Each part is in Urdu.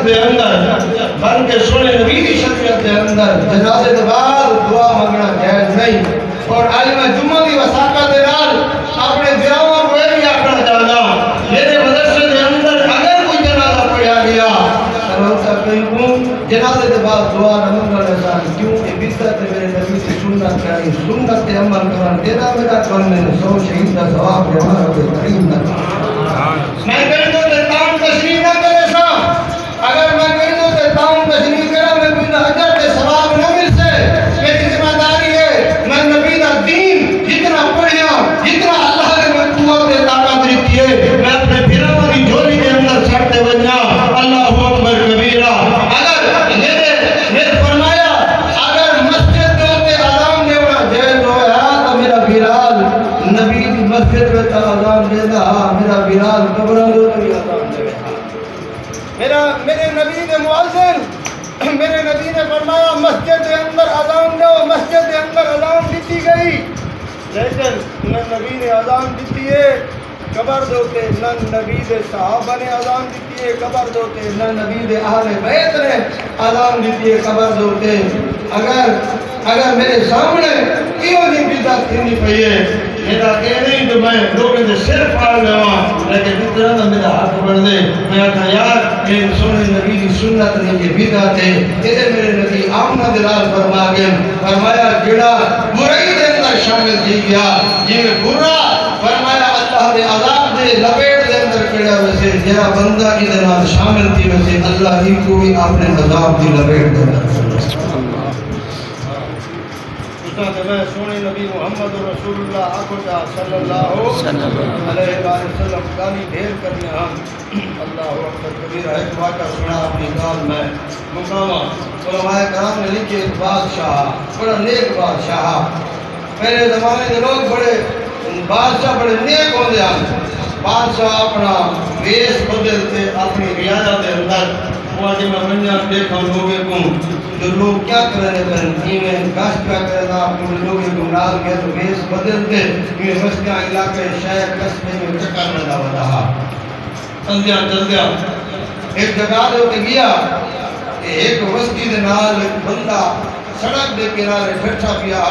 دے اندر بلکہ سونے نبی کی شریعت دے اندر جنازے دے بعد دعا مانگنا جائز نہیں اور عالم جمعہ کی وثاقت دے نال اپنے دراواں کو یہ بھی آکھنا چاہتا میرے مدرسے دے اندر اگر کوئی جنازہ پڑھا گیا روزہ کہیں جنازے دے بعد دعا نہ مانگنا چاہتا کیوں کہ بدعت میرے نبی کی سنت کریں سنت پہ عمل کریں تیرا میرا کرنے 100 شہید کا ثواب ہے ہمارا رب کریم نہ میں کہہ دو تے تام تشریح نہ کرے سا اگر میں کہہ دو تے تام تشریح کرا میں کوئی اجر تے ثواب نہ مل سے میری ذمہ داری ہے میں نبی دا دین جتنا پڑھیا جتنا اللہ نے میں قوت تے طاقت دی ہے میں اپنے پھراواں دی جھولی دے اندر چھڑتے وجنا اللہ اکبر کبیرہ اگر میرے فرمایا اگر مسجد دے تے اذان دینا جائز ہویا تو میرا بلال نبی دی مسجد میں اذان دینا میرا بلال قبروں دے اذان دینا میرے نبی نے مؤذن میرے نبی نے فرمایا مسجد کے اندر اذان دو مسجد کے اندر اذان دیتی گئی لیکن نہ نبی نے اذان دیتی ہے قبر دوتے نہ نبی دے صحابہ نے اذان دیتی ہے قبر دوتے نہ نبی دے اہل بیت نے اذان دیتی ہے قبر دوتے اگر میرے سامنے کیوں نہیں بدعت کرنی پئی ہے میرا کہ نہیں تو میں لوگوں سے سر پھاڑ لواں لیکن اتنا نہ میرا ہاتھ بڑھ دے میں کہا یار یہ سونے نبی کی سنت نہیں یہ بدعت ہے یہ میرے نبی آمنہ دلال فرما گئے فرمایا جڑا برائی دے اندر شامل تھی گیا یہ برا فرمایا اللہ دے عذاب دے لپیٹ دے اندر کڑا ویسے جہاں بندہ کی دنال شامل تھی ویسے اللہ ہی کو بھی اپنے عذاب دی لپیٹ دے اندر میں سونے نبی محمد رسول اللہ آکھوٹا صلی اللہ علیہ وسلم گالی ڈھیر کرنے ہم اللہ اکبر کبیرہ ایک واقعہ سنا اپنی کال میں مقامہ علماء کرام نے لکھے ایک بادشاہ بڑا نیک بادشاہ پہلے زمانے کے لوگ بڑے بادشاہ بڑے نیک ہوندے ہیں بادشاہ اپنا ویس بدلتے اپنی ریاضت کے اندر وہ آجے میں بنجا دیکھا لوگے کو جو لوگ کیا کرنے پر ایمیں گاش کیا کرنا اپنے لوگے کو نال گئے تو ویس بدلتے یہ مسکہ علاقے شہر قصبے میں چکر نہ دعوت رہا چندیا ایک جگہ دے ہوتے گیا کہ ایک وسطی دے نال بندہ سڑک دے کنارے پھٹا پیا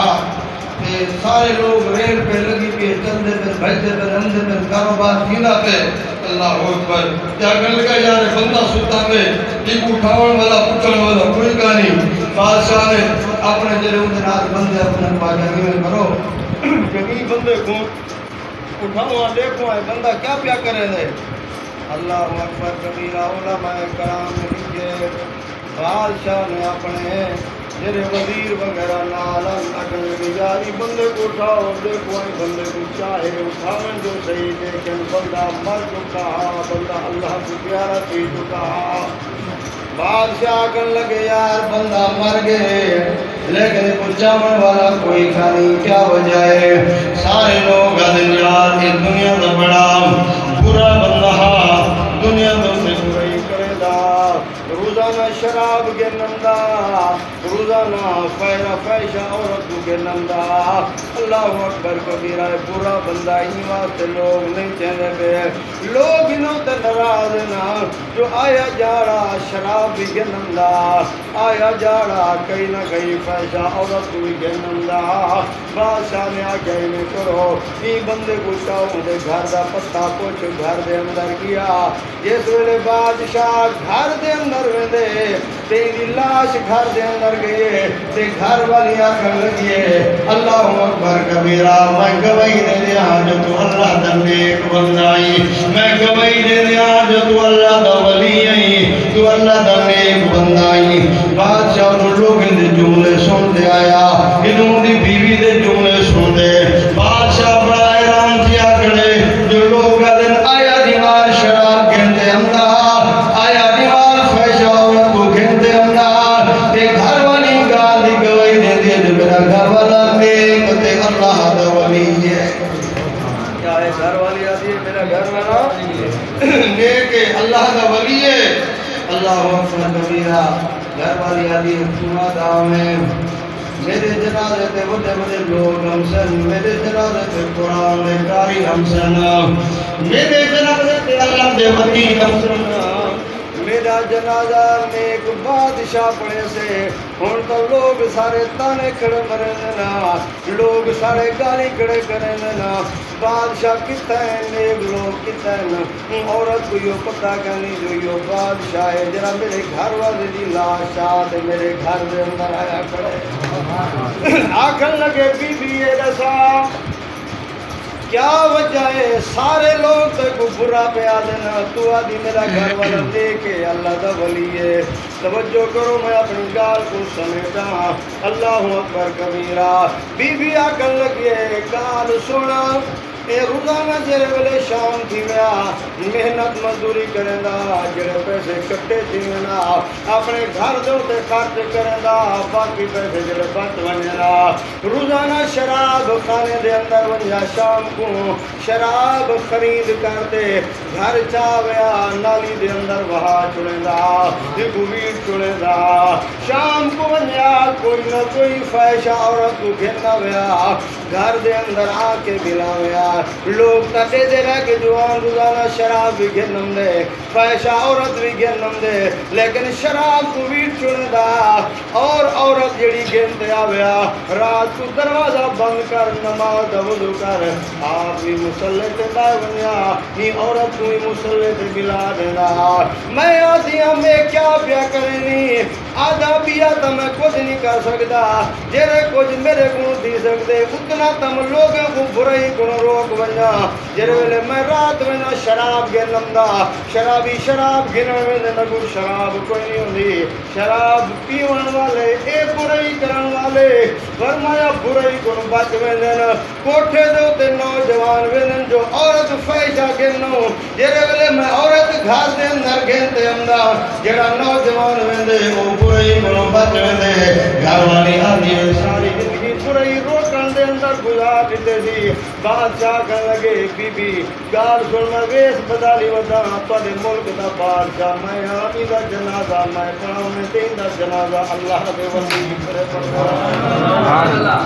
کہ سارے لوگ ریل پہ لگی پہ چندے پہ بھجدے پہ رندے پہ کاروبار کھینا پہ اللہ اکبر کیا کر لگا یار بندہ ستا پہ ایک اٹھاون والا پچھن والا کوئی کہانی بادشاہ نے اپنے جلے ان ناز بندے اپنے باجانی میں کرو کبھی بندے کو اٹھاؤں دیکھوں ہے بندہ کیا پیا کرے دے اللہ اکبر کبیرہ علماء کرام نے لکھے بادشاہ نے اپنے جرے وزیر وغیرہ نالم اگر نجاری بندے کو اٹھاؤ دیکھو آئی بندے کو چاہے اٹھاون جو صحیح لیکن بندہ مر چکا بندہ اللہ کو پیارا تھی چکا بادشاہ کر لگے یار بندہ مر گئے لیکن پچھاون والا کوئی کھانی کیا وجہ ہے سارے لوگ ادھر یار یہ دنیا دا بڑا برا بندہ دنیا دا سے برائی کرے دا روزانہ شراب کے نمدہ روزانہ فیشہ عورت کے نمدہ اللہ اکبر کبیرہ برا بندہ ہی واسطے لوگ نہیں چہنے پہ لوگ انہوں تے نراز نا جو آیا جاڑا شراب کے نمدہ آیا جاڑا کئی نہ کئی فیشہ عورت کے نمدہ بادشاہ نے آگے میں کرو ای بندے کو چاہوں دے گھر دا پتہ کچھ گھر دے اندر کیا جس ویلے بادشاہ گھر دے اندر ویندے تیری لاش گھر دے اندر گئے تے گھر والی آکھن لگیے اللہ اکبر کبیرہ میں گواہی دے دیا جو تو اللہ دا نیک بندہ آئی میں گواہی دے دیا جو تو اللہ دا ولی آئی تو اللہ دا نیک بندہ آئی بادشاہ انہوں لوگوں دے جملے سن دے آیا انہوں دی بیوی دے جملے سن دے بادشاہ بڑا حیران کیا کرے جو لوگ دن آیا دیوار شراب گھنٹے اندار آیا دیوار فیشہ عورت کو گھنٹے اندار تے گھر والی گالی گواہی دے دے جو میرا گھر والا نیک تے اللہ دا ولی ہے کیا ہے گھر والی آدھی ہے میرا گھر والا نیک ہے اللہ دا ولی ہے اللہ اکبر کبیرہ گھر والی آدھی ہے سنا داؤں میں میرے جنازے تے بڑے بڑے لوگ ہم سن میرے جنازے تے قرآن دے قاری ہم سن میرے جنازے تے اللہ دے ولی ہم سن میرے میرا جنازہ نیک بادشاہ پڑے سے ہوں تو لوگ سارے تانے کھڑے مرن نا لوگ سارے گالی کھڑے کرن نا بادشاہ کتا ہے نیک لوگ کتا ہے نا عورت کو یہ پتہ کرنی جو یہ بادشاہ ہے جرا میرے گھر والے دی لاش آتے میرے گھر دے اندر آیا کھڑے آکھن لگے بی بی یہ دسا کیا وجہ ہے سارے لوگ تو برا پہ آدھنا تو آدھی میرا گھر والا دے کے اللہ دا ولی ہے توجہ کرو میں اپنی گال کو سمیٹا اللہ اکبر کبیرہ بی بی آکھن لگے گال سونا اے روزانہ جڑے ویلے شام تھی ویا محنت مزدوری کریں دا جڑے پیسے کٹے تھی ویا اپنے گھر دے تے خرچ کریں دا باقی پیسے جڑے بچ ونے دا روزانہ شراب خانے دے اندر ونجا شام کو شراب خرید کرتے گھر چا ویا نالی دے اندر وہا چھڑیں دا گویر چھڑیں دا شام کو ونجا کوئی نہ کوئی فحشہ عورت کو گھننا ویا گھر دے اندر آ کے ملا ویا لوگ تٹے دے رہ کے جوان روزانہ شراب بھی گھنم دے فحشہ عورت بھی گھنم دے لیکن شراب کو بھی چھوڑ دا اور عورت جڑی گھنتے آویا رات کو دروازہ بند کر نماز وضو کر آپ بھی مسلح تے بائے بنیا نی عورت کو بھی مسلح تے بلا دینا میں آتی ہوں میں کیا پیا کرنی آدھا پیا تو میں کچھ نہیں کر سکتا جیرے کچھ میرے کو دی سکتے اتنا تم لوگوں کو برائی کو روک بنیا جیرے ویلے میں رات میں نہ شراب گنم دا شرابی شراب گنن میں نہ کوئی شراب کوئی نہیں ہوندی شراب پیون والے اے برائی کرن والے فرمایا برائی کو بچ ویندن کوٹھے دے تے نوجوان ویندن جو عورت فحشہ گنو جیرے ویلے میں عورت گھر دے اندر گنتے ہوندا جڑا نوجوان ویندے او برائی کو بچ ویندے گھر والی آدھی ساری زندگی برائی روکن دے اندر گزار دیتے سی بادشاہ کہنے لگے بی بی گال سن میں ویس بدالی ودا پڑے ملک دا بادشاہ میں آمی دا جنازہ میں پڑھاؤں میں دین دا جنازہ اللہ دے ولی کرے پڑھا